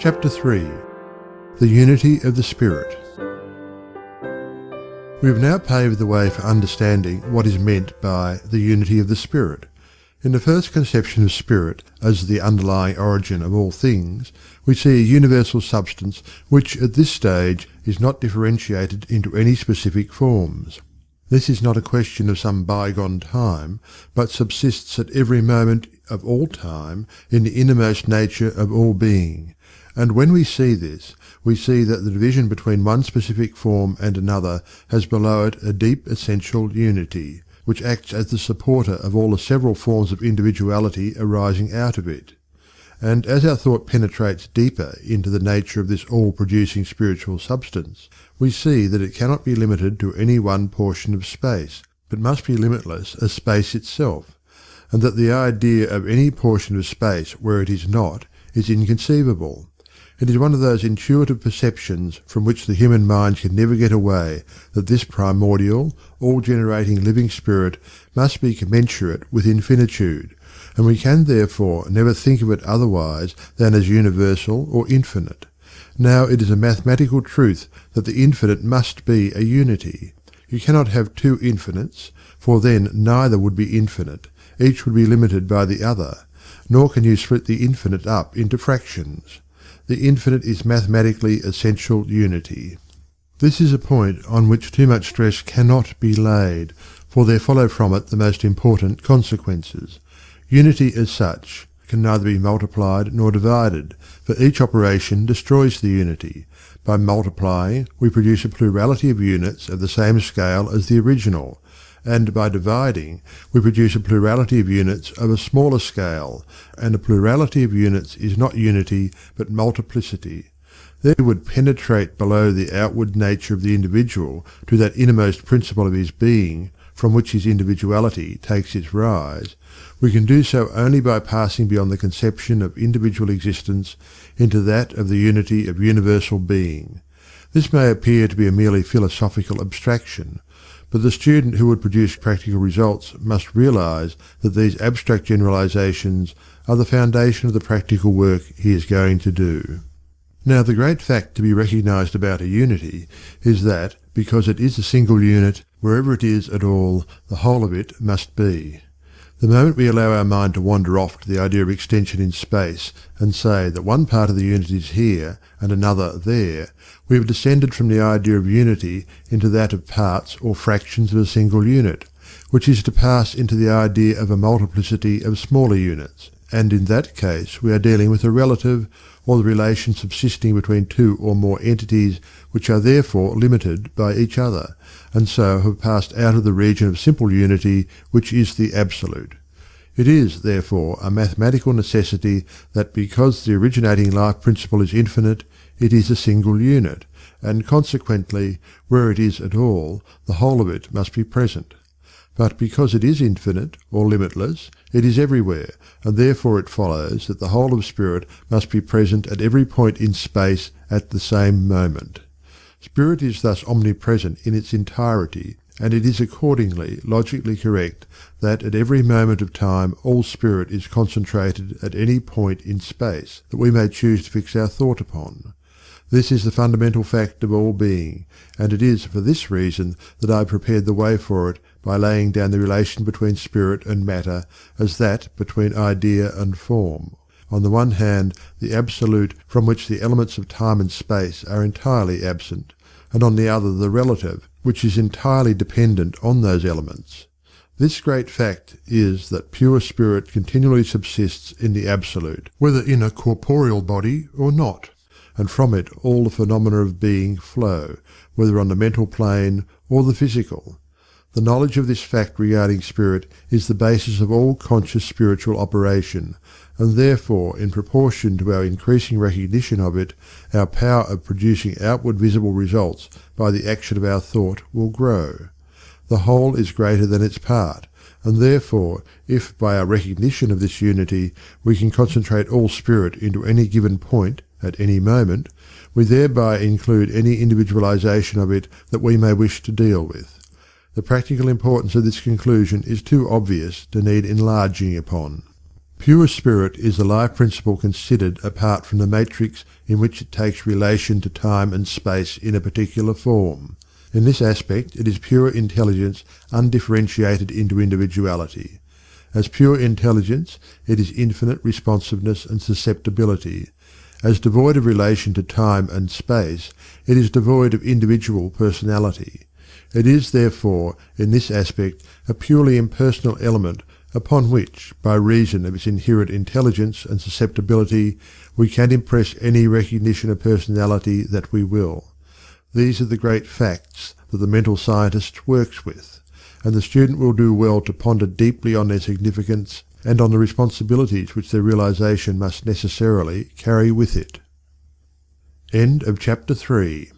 Chapter 3. The Unity of the Spirit. We have now paved the way for understanding what is meant by the unity of the Spirit. In the first conception of Spirit as the underlying origin of all things, we see a universal substance which at this stage is not differentiated into any specific forms. This is not a question of some bygone time, but subsists at every moment of all time in the innermost nature of all being. And when we see this, we see that the division between one specific form and another has below it a deep essential unity, which acts as the supporter of all the several forms of individuality arising out of it. And as our thought penetrates deeper into the nature of this all-producing spiritual substance, we see that it cannot be limited to any one portion of space, but must be limitless as space itself, and that the idea of any portion of space where it is not is inconceivable. It is one of those intuitive perceptions from which the human mind can never get away, that this primordial, all-generating living spirit must be commensurate with infinitude, and we can therefore never think of it otherwise than as universal or infinite. Now it is a mathematical truth that the infinite must be a unity. You cannot have two infinites, for then neither would be infinite, each would be limited by the other, nor can you split the infinite up into fractions. The infinite is mathematically essential unity. This is a point on which too much stress cannot be laid, for there follow from it the most important consequences. Unity as such can neither be multiplied nor divided, for each operation destroys the unity. By multiplying, we produce a plurality of units of the same scale as the original, and by dividing, we produce a plurality of units of a smaller scale, and a plurality of units is not unity but multiplicity. There would penetrate below the outward nature of the individual to that innermost principle of his being, from which his individuality takes its rise. We can do so only by passing beyond the conception of individual existence into that of the unity of universal being. This may appear to be a merely philosophical abstraction, but the student who would produce practical results must realize that these abstract generalizations are the foundation of the practical work he is going to do. Now the great fact to be recognized about a unity is that, because it is a single unit, wherever it is at all, the whole of it must be. The moment we allow our mind to wander off to the idea of extension in space and say that one part of the unit is here and another there, we have descended from the idea of unity into that of parts or fractions of a single unit, which is to pass into the idea of a multiplicity of smaller units, and in that case we are dealing with a relative, or the relation subsisting between two or more entities which are therefore limited by each other, and so have passed out of the region of simple unity which is the absolute. It is, therefore, a mathematical necessity that because the originating life principle is infinite, it is a single unit, and consequently, where it is at all, the whole of it must be present. But because it is infinite, or limitless, it is everywhere, and therefore it follows that the whole of spirit must be present at every point in space at the same moment. Spirit is thus omnipresent in its entirety, and it is accordingly logically correct that at every moment of time all spirit is concentrated at any point in space that we may choose to fix our thought upon. This is the fundamental fact of all being, and it is for this reason that I prepared the way for it by laying down the relation between spirit and matter as that between idea and form. On the one hand, the absolute from which the elements of time and space are entirely absent, and on the other the relative, which is entirely dependent on those elements. This great fact is that pure spirit continually subsists in the absolute, whether in a corporeal body or not, and from it all the phenomena of being flow, whether on the mental plane or the physical. The knowledge of this fact regarding spirit is the basis of all conscious spiritual operation, and therefore, in proportion to our increasing recognition of it, our power of producing outward visible results by the action of our thought will grow. The whole is greater than its part, and therefore, if by our recognition of this unity we can concentrate all spirit into any given point at any moment, we thereby include any individualization of it that we may wish to deal with. The practical importance of this conclusion is too obvious to need enlarging upon. Pure spirit is the life principle considered apart from the matrix in which it takes relation to time and space in a particular form. In this aspect it is pure intelligence undifferentiated into individuality. As pure intelligence it is infinite responsiveness and susceptibility. As devoid of relation to time and space, it is devoid of individual personality. It is, therefore, in this aspect, a purely impersonal element upon which, by reason of its inherent intelligence and susceptibility, we can impress any recognition of personality that we will. These are the great facts that the mental scientist works with, and the student will do well to ponder deeply on their significance and on the responsibilities which their realization must necessarily carry with it. End of chapter 3.